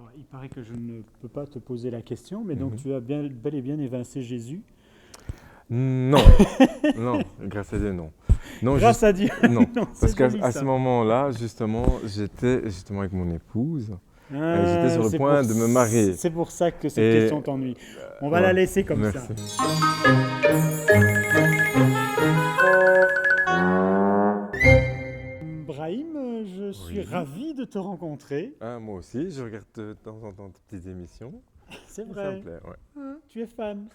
Alors, il paraît que je ne peux pas te poser la question, mais donc Mhm. tu as bel et bien évincé Jésus. Non, non, grâce à Dieu, non. Non, Grâce à Dieu. non. Non, Parce c'est qu'à joli à ce ça. moment-là, justement, j'étais justement avec mon épouse. J'étais Ah, sur le point de me marier. c'est pour ça que cette Et question t'ennuie. On va la ouais, laisser comme ça. merci. Brahim, je suis Oui. ravi de te rencontrer. Ah, moi aussi, je regarde de temps en temps tes petites émissions. C'est Et ça me vrai. plaît, ouais. Hein, tu es fan.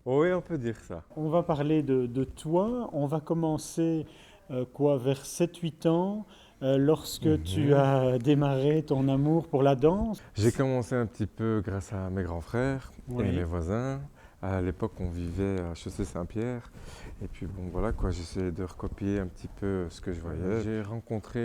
Oui, on peut dire ça. On va parler de toi. On va commencer vers 7 8 ans, lorsque tu Mhm. as démarré ton amour pour la danse. J'ai commencé un petit peu grâce à mes grands frères et mes Oui. voisins. À l'époque, on vivait à Chaussée Saint-Pierre. Et puis bon, voilà quoi, j'essayais de recopier un petit peu ce que je voyais. J'ai rencontré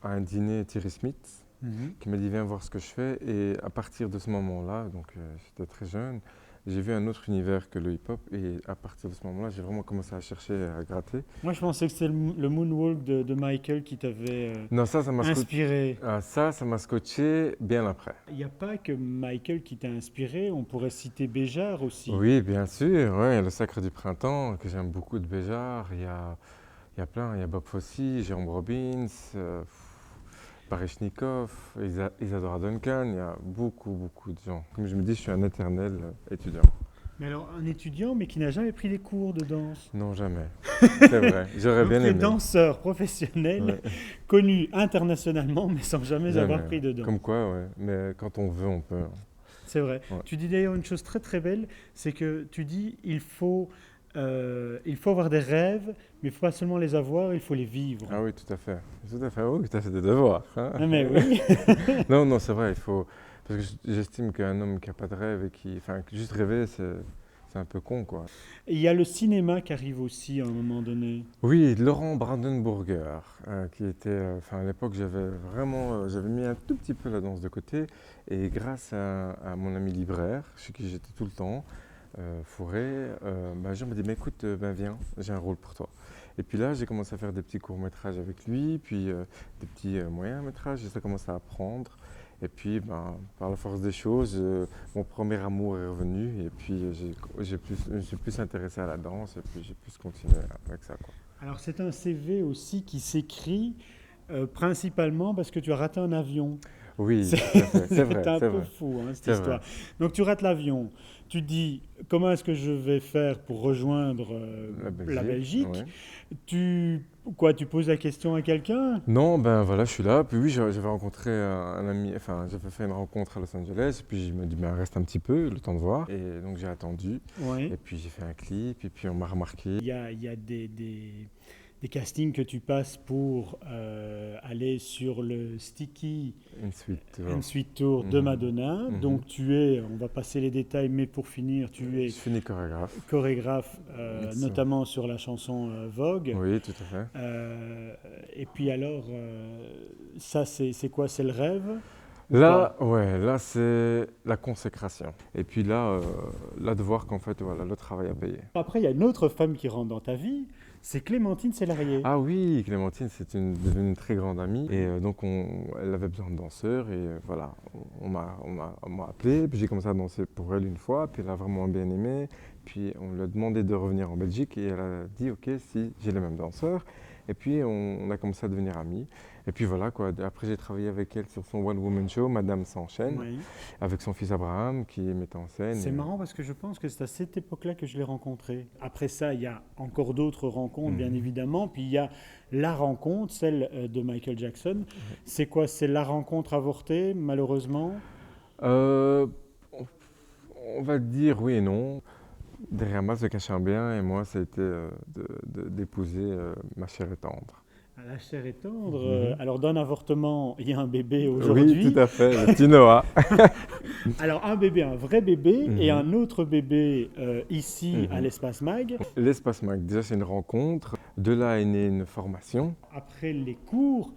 à un dîner Thierry Smith Mhm. qui m'a dit viens voir ce que je fais. Et à partir de ce moment-là, donc j'étais très jeune, j'ai vu un autre univers que le hip-hop. Et à partir de ce moment-là, j'ai vraiment commencé à chercher, à gratter. Moi, je pensais que c'était le moonwalk de Michael qui t'avait Non, ça m'a inspiré. ça m'a scotché bien après. Il n'y a pas que Michael qui t'a inspiré, on pourrait citer Béjart aussi. Oui, bien sûr, ouais, le Sacre du Printemps, que j'aime beaucoup de Béjart. Il y a plein, il y a Bob Fosse, Jérôme Robbins, Baryshnikov, Isadora Duncan, il y a beaucoup, beaucoup de gens. Comme je me dis, je suis un éternel étudiant. Mais alors, un étudiant, mais qui n'a jamais pris des cours de danse. Non, jamais. C'est vrai, j'aurais Donc, bien tu es aimé. danseur professionnel, Ouais, connu internationalement, mais sans jamais avoir jamais. pris de danse. Comme quoi, ouais. Mais quand on veut, on peut. C'est vrai. Ouais. Tu dis d'ailleurs une chose très très belle, c'est que tu dis il faut avoir des rêves, mais il faut pas seulement les avoir, il faut les vivre. Ah oui, tout à fait. Tout à fait, oui, tu as fait des devoirs, hein. Ah mais oui. Non, non, c'est vrai, il faut. Parce que j'estime qu'un homme qui n'a pas de rêve et qui. Enfin, que juste rêver, c'est un peu con, quoi. Et il y a le cinéma qui arrive aussi à un moment donné. Oui, Laurent Brandenburger, qui était. Enfin, à l'époque, j'avais vraiment. J'avais mis un tout petit peu la danse de côté. Et grâce à mon ami libraire, chez qui j'étais tout le temps, Fourré, Jean m'a dit mais écoute, ben viens, j'ai un rôle pour toi. Et puis là, j'ai commencé à faire des petits courts-métrages avec lui, puis des petits moyens-métrages, et ça commence à apprendre. Et puis, par la force des choses, mon premier amour est revenu, et puis je me suis plus intéressé à la danse, et puis j'ai plus continué avec ça, quoi. Alors c'est un CV aussi qui s'écrit principalement parce que tu as raté un avion. Oui, C'est tout à fait, c'est c'est vrai, un c'est peu vrai, fou, hein, cette c'est vrai. histoire. Donc tu rates l'avion, tu te dis comment est-ce que je vais faire pour rejoindre La la Belgique, oui. Belgique. Tu poses la question à quelqu'un. Non, ben voilà, je suis là. Puis oui, j'avais rencontré un ami, enfin, j'avais fait une rencontre à Los Angeles. Et puis il m'a dit, ben reste un petit peu, le temps de voir. Et donc j'ai attendu. Oui. Et puis j'ai fait un clip. Et puis on m'a remarqué. Il y a des castings que tu passes pour aller sur le Sticky Une suite. and Sweet Tour de Mhm, Madonna. mhm. Donc on va passer les détails, mais pour finir, tu Je es finis chorégraphe. chorégraphe, Excellent. notamment sur la chanson Vogue. Oui, tout à fait. Et puis alors, ça c'est quoi? C'est le rêve ou Là, pas? ouais, là c'est la consécration. Et puis là de voir qu'en fait, voilà, le travail a payé. Après, il y a une autre femme qui rentre dans ta vie, c'est Clémentine Sélarié. Ah oui, Clémentine, devenue une très grande amie. Et donc, elle avait besoin de danseurs. Et voilà, on m'a appelé. Puis j'ai commencé à danser pour elle une fois. Puis elle a vraiment bien aimé. Puis on lui a demandé de revenir en Belgique. Et elle a dit, OK, si j'ai les mêmes danseurs. Et puis on a commencé à devenir amis. Et puis voilà, quoi. Après, j'ai travaillé avec elle sur son One Woman Show, Madame s'enchaîne, Oui. avec son fils Abraham, qui est metteur en scène. C'est marrant parce que je pense que c'est à cette époque-là que je l'ai rencontré. Après ça, il y a encore d'autres rencontres, bien Mhm. évidemment. Puis il y a la rencontre, celle de Michael Jackson. C'est quoi? C'est la rencontre avortée, malheureusement? Euh, on on va dire oui et non. Derrière moi se cachait un bien et moi, ça a été d'épouser ma chère et tendre. À la chair est tendre. Mhm. Alors, d'un avortement, il y a un bébé Oui, tout aujourd'hui. à fait, le petit Noah. Alors, un bébé, un vrai bébé, et Mhm. un autre bébé ici à Mhm. l'Espace Mag. L'espace Mac, déjà c'est une rencontre. De là est née une formation. Après les cours,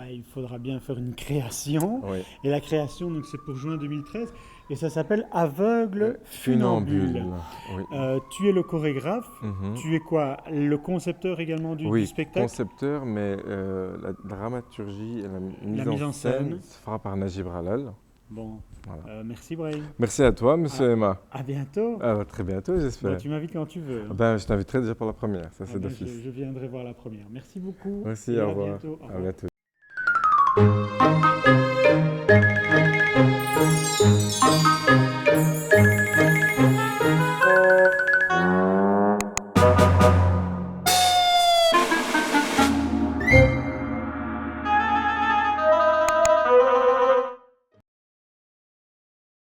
il faudra bien faire une création. Oui. Et la création, donc, c'est pour juin 2013. Et ça s'appelle Aveugle Funambule. Funambule. Oui. Tu es le chorégraphe. Mhm. Tu es quoi? Le concepteur également du Oui, spectacle? concepteur, mais la dramaturgie et la La mise en mise en scène scène? se fera par Najib Ralal. Bon, Voilà. merci Brahim. Merci à toi, monsieur Emma. À bientôt. Très bientôt, j'espère. Tu m'invites quand tu veux. Hein. Ben, je t'inviterai déjà pour la première, ça c'est Ben, d'office. je viendrai voir la première. Merci beaucoup. Merci, Et au à revoir. bientôt. Au À revoir. bientôt.